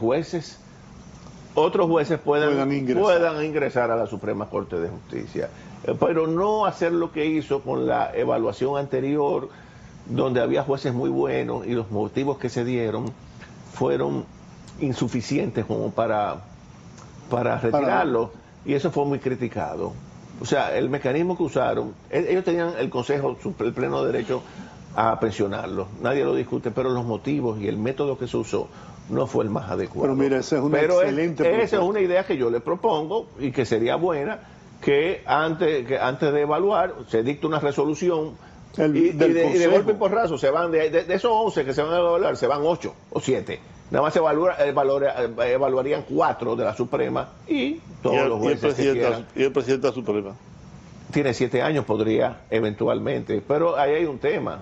otros jueces puedan ingresar a la Suprema Corte de Justicia. Pero no hacer lo que hizo con la evaluación anterior, donde había jueces muy buenos y los motivos que se dieron fueron insuficientes como para retirarlo, y eso fue muy criticado. O sea, el mecanismo que usaron, ellos tenían el Consejo, el pleno derecho a pensionarlo, nadie lo discute, pero los motivos y el método que se usó no fue el más adecuado. Pero mira, esa es una excelente propuesta. Esa es una idea que yo le propongo y que sería buena, que antes de evaluar se dicte una resolución y de golpe y porrazo se van de esos 11 que se van a evaluar, se van 8 o 7. Nada más se evaluarían 4 de la Suprema y todos los jueces que quieran. ¿Y el presidente de la Suprema? Tiene 7 años, podría eventualmente, pero ahí hay un tema.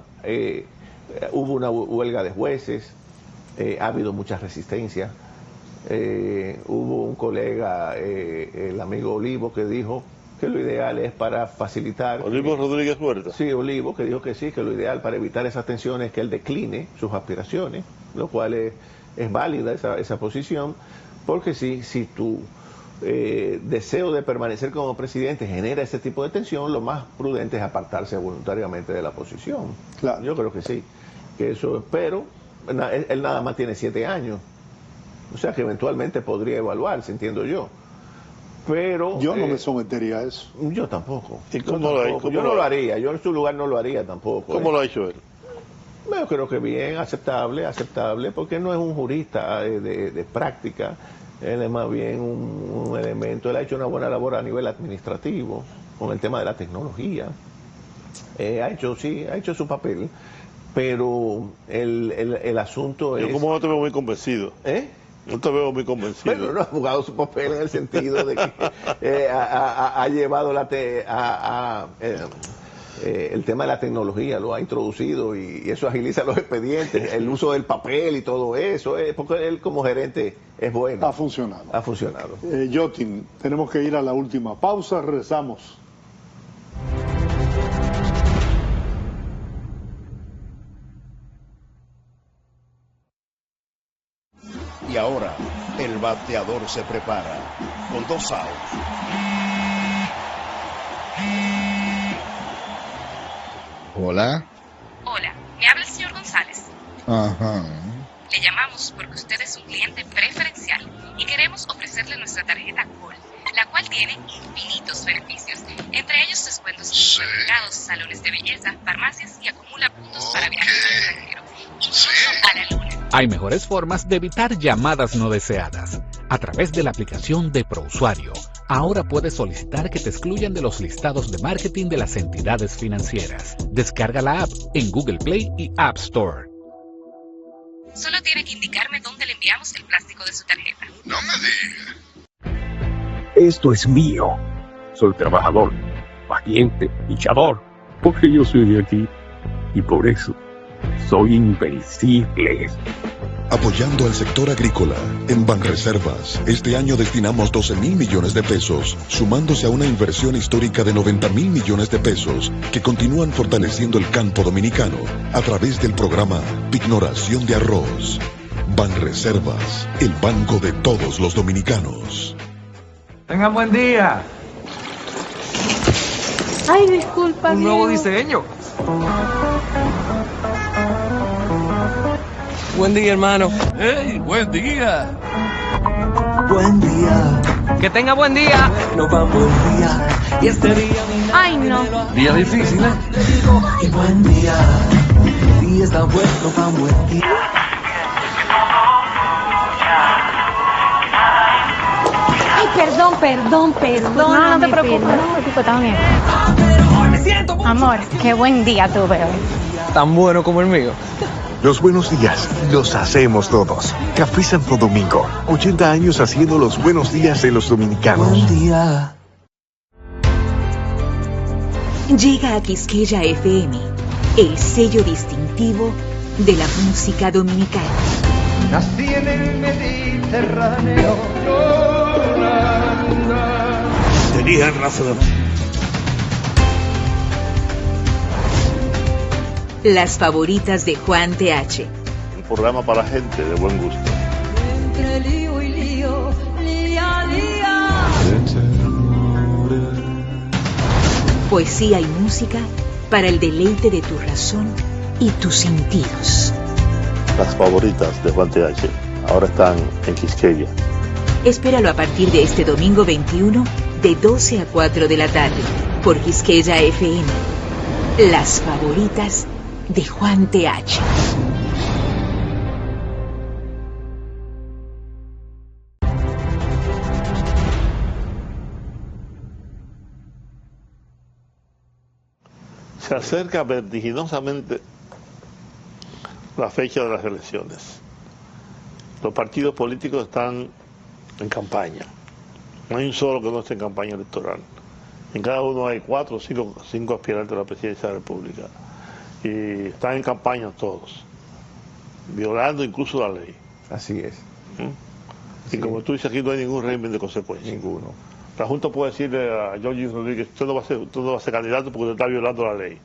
Hubo una huelga de jueces, ha habido mucha resistencia. Hubo un colega, el amigo Olivo, que dijo que lo ideal es para facilitar... ¿Olivo Rodríguez Huerta? Sí, Olivo, que dijo que sí, que lo ideal para evitar esas tensiones es que él decline sus aspiraciones, lo cual es válida esa posición, porque si tu deseo de permanecer como presidente genera ese tipo de tensión, lo más prudente es apartarse voluntariamente de la posición. Claro. Yo creo que sí, que eso, pero él nada más tiene 7 años, o sea que eventualmente podría evaluarse, entiendo yo. Pero yo no me sometería a eso. Yo tampoco. ¿Y cómo yo no lo haría, yo en su lugar no lo haría tampoco. ¿Cómo lo ha hecho él? Yo creo que bien, aceptable, porque no es un jurista de práctica, él es más bien un elemento, él ha hecho una buena labor a nivel administrativo, con el tema de la tecnología, ha hecho su papel, pero el asunto es... Yo como no te veo muy convencido. No te veo muy convencido. Pero no ha jugado su papel en el sentido de que ha llevado el tema de la tecnología, lo ha introducido y eso agiliza los expedientes, el uso del papel y todo eso, porque él como gerente es bueno. Ha funcionado. Ha funcionado. Yotin, tenemos que ir a la última pausa, regresamos. Y ahora, el bateador se prepara con 2 outs. Hola. Hola, me habla el señor González. Ajá. Le llamamos porque usted es un cliente preferencial y queremos ofrecerle nuestra tarjeta Gold, la cual tiene infinitos beneficios, entre ellos descuentos en supermercados, salones de belleza, farmacias y acumula puntos para viajes al extranjero, incluso a la luna. Hay mejores formas de evitar llamadas no deseadas. A través de la aplicación de ProUsuario, ahora puedes solicitar que te excluyan de los listados de marketing de las entidades financieras. Descarga la app en Google Play y App Store. Solo tiene que indicarme dónde le enviamos el plástico de su tarjeta. No me diga. Esto es mío. Soy trabajador, paciente, luchador, porque yo soy de aquí y por eso soy invencible. Apoyando al sector agrícola, en Banreservas, este año destinamos 12.000 millones de pesos, sumándose a una inversión histórica de 90.000 millones de pesos que continúan fortaleciendo el campo dominicano a través del programa Pignoración de Arroz. Banreservas, el banco de todos los dominicanos. Tengan buen día. Ay, disculpa. Un nuevo diseño. Buen día, hermano. ¡Hey, buen día! Buen día. Que tenga buen día. Nos va buen día. Y este día... Ay, no. Día difícil, ¿eh? Y buen día. Y está bueno, va buen día. Ay, perdón. No te preocupes, no, está bien. Amor, qué buen día tuve hoy. Tan bueno como el mío. Los buenos días los hacemos todos. Café Santo Domingo, 80 años haciendo los buenos días de los dominicanos. Buen día. Llega a Quisqueya FM, el sello distintivo de la música dominicana. Nací en el Mediterráneo. Tenían razón. Las favoritas de Juan TH. Un programa para gente de buen gusto. Entre lío y lío, lía, lía. Poesía y música para el deleite de tu razón y tus sentidos. Las favoritas de Juan TH ahora están en Quisqueya. Espéralo a partir de este domingo 21 de 12 a 4 de la tarde por Quisqueya FM. Las favoritas de Juan TH. Se acerca vertiginosamente la fecha de las elecciones. Los partidos políticos están en campaña. No hay un solo que no esté en campaña electoral. En cada uno hay 4 o 5 aspirantes a la presidencia de la República. Y están en campaña todos, violando incluso la ley. Así es. Y como tú dices, aquí no hay ningún régimen de consecuencia. Ninguno. La Junta puede decirle a Jorge Rodríguez: usted no va a ser candidato porque usted está violando la ley.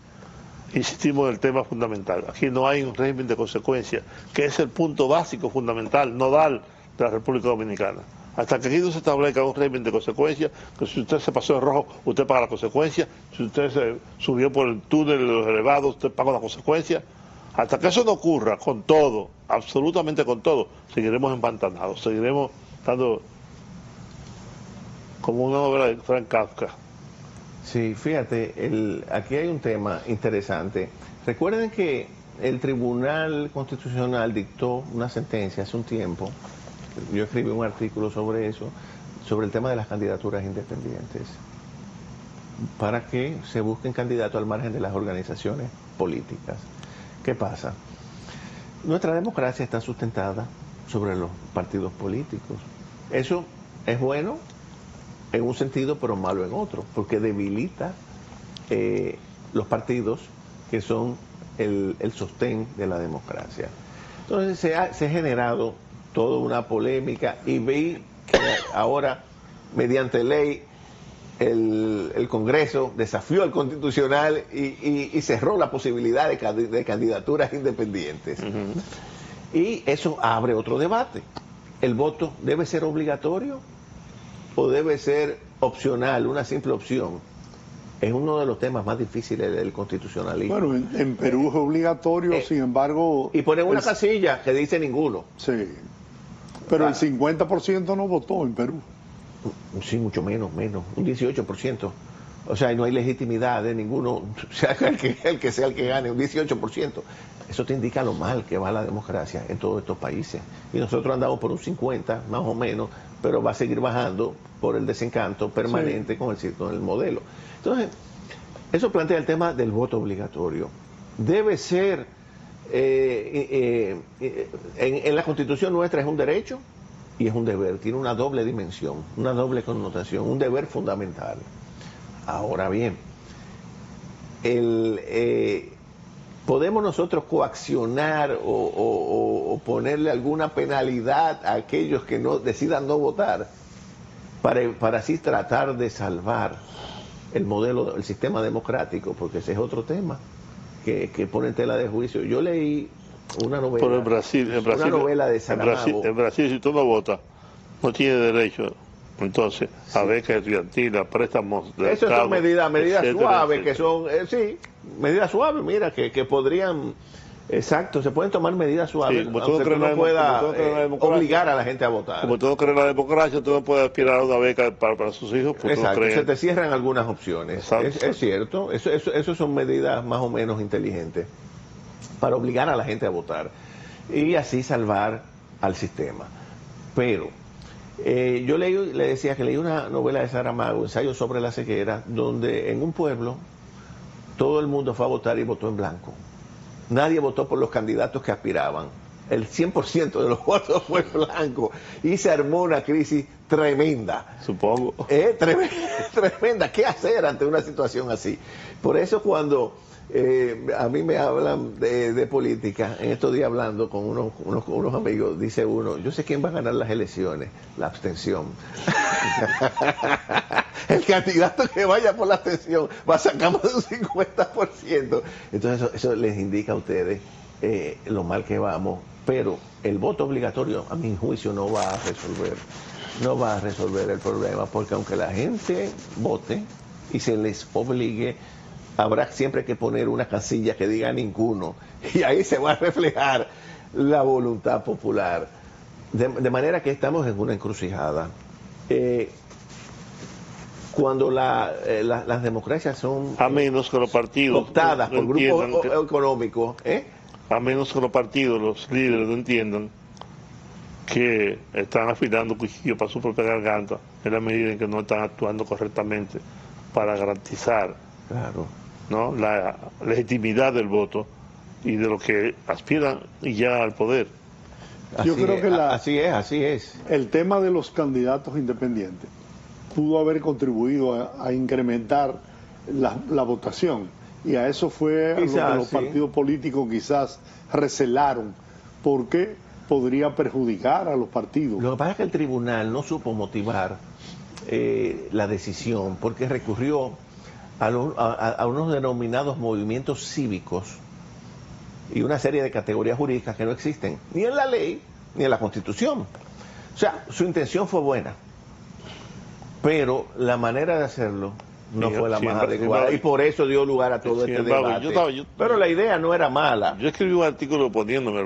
Insistimos en el tema fundamental. Aquí no hay un régimen de consecuencia, que es el punto básico, fundamental, nodal de la República Dominicana. Hasta que aquí no se establezca un régimen de consecuencia, que si usted se pasó en rojo, usted paga la consecuencia. Si usted se subió por el túnel de los elevados, usted paga la consecuencia. Hasta que eso no ocurra, con todo, absolutamente con todo, seguiremos empantanados, seguiremos estando como una novela de Frank Kafka. Sí, fíjate, aquí hay un tema interesante. Recuerden que el Tribunal Constitucional dictó una sentencia hace un tiempo. Yo escribí un artículo sobre eso, sobre el tema de las candidaturas independientes, para que se busquen candidatos al margen de las organizaciones políticas. ¿Qué pasa? Nuestra democracia está sustentada sobre los partidos políticos. Eso es bueno en un sentido, pero malo en otro, porque debilita los partidos que son el sostén de la democracia. Entonces se ha generado toda una polémica y vi que ahora, mediante ley, el Congreso desafió al Constitucional y cerró la posibilidad de candidaturas independientes. Y eso abre otro debate. ¿El voto debe ser obligatorio o debe ser opcional, una simple opción? Es uno de los temas más difíciles del constitucionalismo. Bueno, en Perú es obligatorio, sin embargo... Y ponen una casilla que dice ninguno. Sí, pero el 50% no votó en Perú. Sí, mucho menos, un 18%. O sea, no hay legitimidad de ninguno, sea el que sea el que gane, un 18%. Eso te indica lo mal que va la democracia en todos estos países. Y nosotros andamos por un 50, más o menos, pero va a seguir bajando por el desencanto permanente con el modelo. Entonces, eso plantea el tema del voto obligatorio. Debe ser, en la Constitución nuestra es un derecho y es un deber, tiene una doble dimensión, una doble connotación, un deber fundamental. Ahora bien, ¿podemos nosotros coaccionar o ponerle alguna penalidad a aquellos que no decidan no votar para así tratar de salvar el modelo, el sistema democrático? Porque ese es otro tema que pone en tela de juicio. Yo leí una novela, pero en Brasil, una novela de Saramago. En Brasil, si tú no votas, no tienes derecho. Entonces, a becas estudiantiles, préstamos de Esas Estado, son medidas suaves, etcétera. que son, sí, medidas suaves, mira, que podrían, exacto, se pueden tomar medidas suaves, Sí, como aunque tú no puedas obligar a la gente a votar. Como tú no crees en la democracia, tú no puedes aspirar a una beca para sus hijos, porque Exacto, no crees. se te cierran algunas opciones. Es cierto, eso son medidas más o menos inteligentes para obligar a la gente a votar y así salvar al sistema. Pero yo le decía que leí una novela de Saramago, Ensayo sobre la ceguera, donde en un pueblo todo el mundo fue a votar y votó en blanco. Nadie votó por los candidatos que aspiraban. el 100% de los votos fue blanco y se armó una crisis tremenda. Supongo. Tremenda. ¿Qué hacer ante una situación así? Por eso cuando a mí me hablan de política, en estos días hablando con unos amigos, dice uno, yo sé quién va a ganar las elecciones, la abstención. El candidato que vaya por la abstención va a sacar más de un 50%. Entonces eso les indica a ustedes lo mal que vamos, pero el voto obligatorio, a mi juicio, no va a resolver el problema, porque aunque la gente vote y se les obligue, habrá siempre que poner una casilla que diga ninguno, y ahí se va a reflejar la voluntad popular. De manera que estamos en una encrucijada. Cuando las democracias son a menos que los partidos optadas por grupos económicos, a menos que los partidos, los líderes no entiendan que están afilando cuchillos para su propia garganta en la medida en que no están actuando correctamente para garantizar ¿no? la legitimidad del voto y de lo que aspiran ya al poder. Yo creo que así es. El tema de los candidatos independientes pudo haber contribuido a incrementar la votación, y a eso fue lo que los partidos políticos quizás recelaron, porque podría perjudicar a los partidos. Lo que pasa es que el tribunal no supo motivar la decisión, porque recurrió a unos denominados movimientos cívicos y una serie de categorías jurídicas que no existen ni en la ley ni en la Constitución. O sea, su intención fue buena, pero la manera de hacerlo no fue la más adecuada, y por eso dio lugar a todo este debate. Pero la idea no era mala. Yo escribí un artículo oponiéndome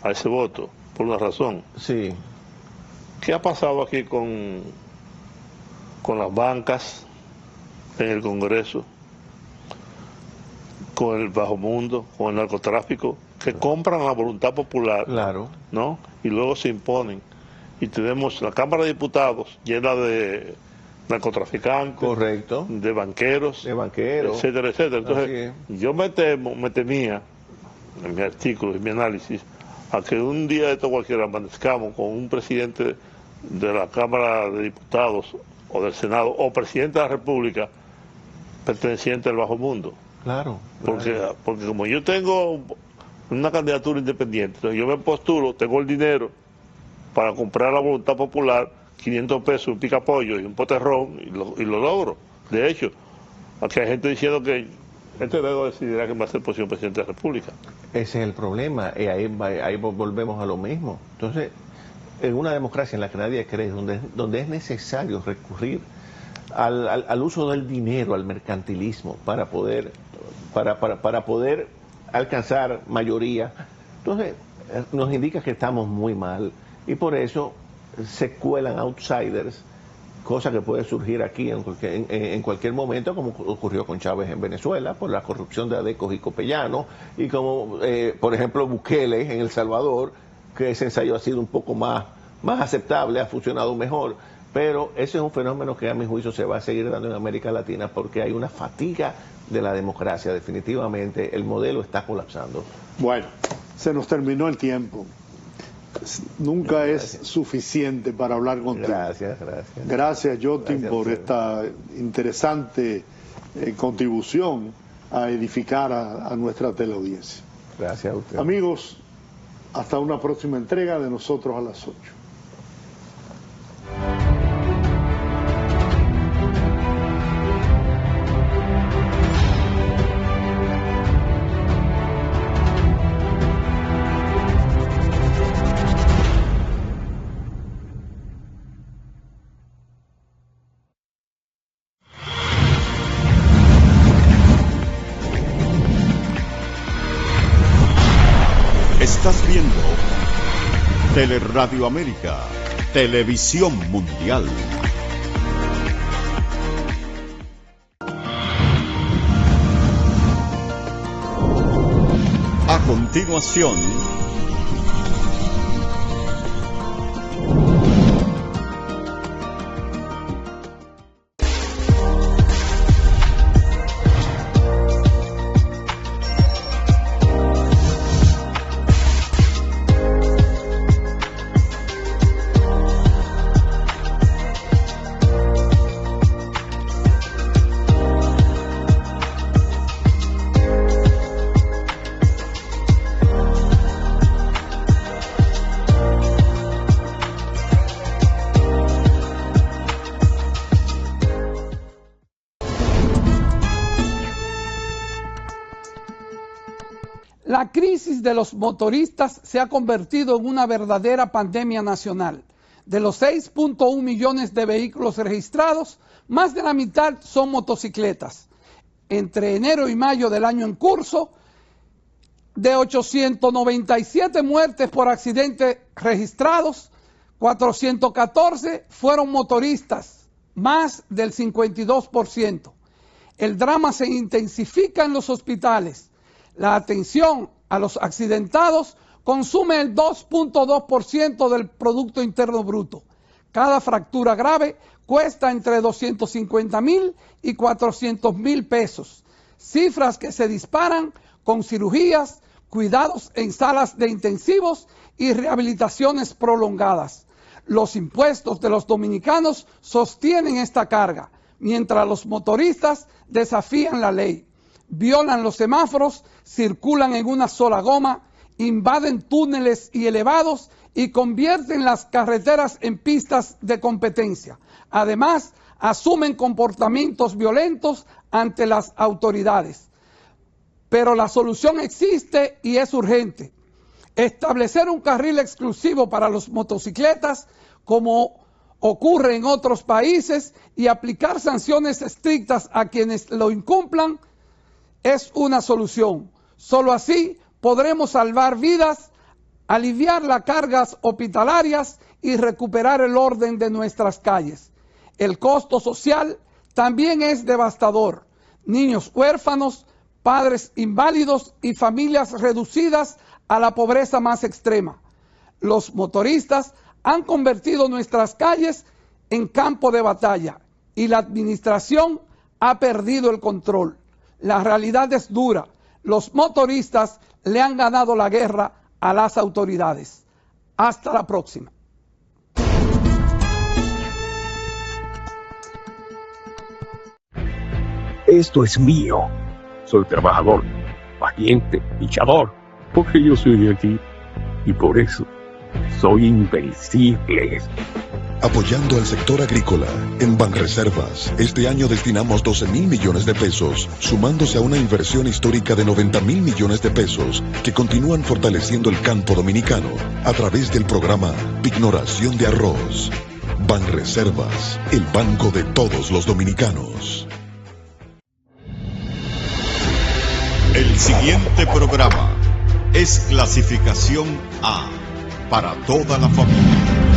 a ese voto, por una razón. Sí. ¿Qué ha pasado aquí con las bancas en el Congreso, con el bajo mundo, con el narcotráfico, que compran la voluntad popular, ¿no? Y luego se imponen? Y tenemos la Cámara de Diputados llena de narcotraficantes, de banqueros, etcétera, etcétera. Entonces, yo me temía, en mi artículo, en mi análisis, a que un día de esto cualquiera amanezcamos con un presidente de la Cámara de Diputados o del Senado o presidente de la República perteneciente al bajo mundo. Porque como yo tengo una candidatura independiente, entonces yo me postulo, tengo el dinero para comprar la voluntad popular, 500 pesos, un picapollo y un poterrón, y lo logro. De hecho, aquí hay gente diciendo que este dedo decidirá que va a ser el próximo presidente de la República. Ese es el problema, y ahí volvemos a lo mismo. Entonces, en una democracia en la que nadie cree, donde es necesario recurrir al uso del dinero, al mercantilismo, para poder alcanzar mayoría, entonces nos indica que estamos muy mal, y por eso se cuelan outsiders, cosa que puede surgir aquí en cualquier momento, como ocurrió con Chávez en Venezuela, por la corrupción de Adecos y Copellanos, y como, por ejemplo, Bukele en El Salvador, que ese ensayo ha sido un poco más aceptable, ha funcionado mejor, pero ese es un fenómeno que a mi juicio se va a seguir dando en América Latina, porque hay una fatiga de la democracia. Definitivamente el modelo está colapsando. Bueno, se nos terminó el tiempo. Nunca es suficiente para hablar contigo. Gracias. Gracias, Yotin, por esta interesante contribución a edificar a nuestra teleaudiencia. Gracias a usted. Amigos, hasta una próxima entrega de Nosotros a las 8. Estás viendo Teleradio América, Televisión Mundial. A continuación, La crisis de los motoristas se ha convertido en una verdadera pandemia nacional. De los 6.1 millones de vehículos registrados, más de la mitad son motocicletas. Entre enero y mayo del año en curso, de 897 muertes por accidentes registrados, 414 fueron motoristas, más del 52%. El drama se intensifica en los hospitales. La atención a los accidentados consume el 2.2% del Producto Interno Bruto. Cada fractura grave cuesta entre 250,000 y 400,000 pesos. Cifras que se disparan con cirugías, cuidados en salas de intensivos y rehabilitaciones prolongadas. Los impuestos de los dominicanos sostienen esta carga, mientras los motoristas desafían la ley, violan los semáforos, circulan en una sola goma, invaden túneles y elevados y convierten las carreteras en pistas de competencia. Además, asumen comportamientos violentos ante las autoridades. Pero la solución existe y es urgente. Establecer un carril exclusivo para los motocicletas, como ocurre en otros países, y aplicar sanciones estrictas a quienes lo incumplan, es una solución. Solo así podremos salvar vidas, aliviar las cargas hospitalarias y recuperar el orden de nuestras calles. El costo social también es devastador. Niños huérfanos, padres inválidos y familias reducidas a la pobreza más extrema. Los motoristas han convertido nuestras calles en campo de batalla y la administración ha perdido el control. La realidad es dura. Los motoristas le han ganado la guerra a las autoridades. Hasta la próxima. Esto es mío. Soy trabajador, valiente, luchador, porque yo soy de aquí y por eso soy invencible. Apoyando al sector agrícola, en Banreservas, este año destinamos 12,000 millones de pesos, sumándose a una inversión histórica de 90,000 millones de pesos que continúan fortaleciendo el campo dominicano a través del programa Pignoración de Arroz. Banreservas, el banco de todos los dominicanos. El siguiente programa es clasificación A para toda la familia.